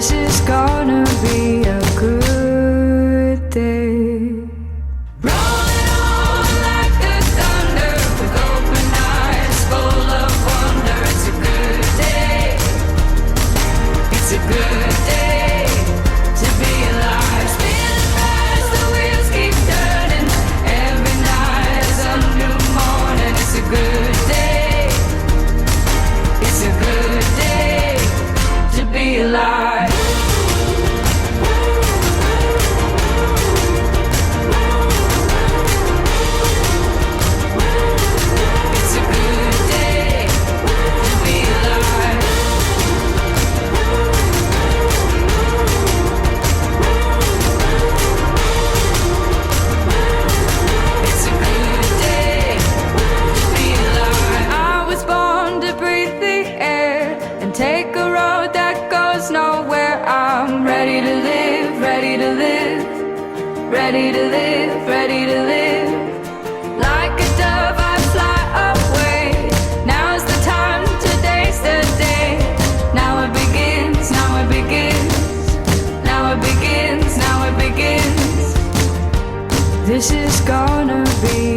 This is gonna be a good day. Rolling on like the thunder, with open eyes full of wonder. It's a good day. It's a good day to be alive. Spinning fast, the wheels keep turning. Every night is a new morning. It's a good day. It's a good day to be alive. It's a good day to be alive. It's a good day to be alive. I was born to breathe the air and take a road that goes nowhere. I'm ready to live, ready to live, ready to live, ready to live. Like a dove I fly away. Now's the time, today's the day. Now it begins, now it begins, now it begins, now it begins. This is gonna be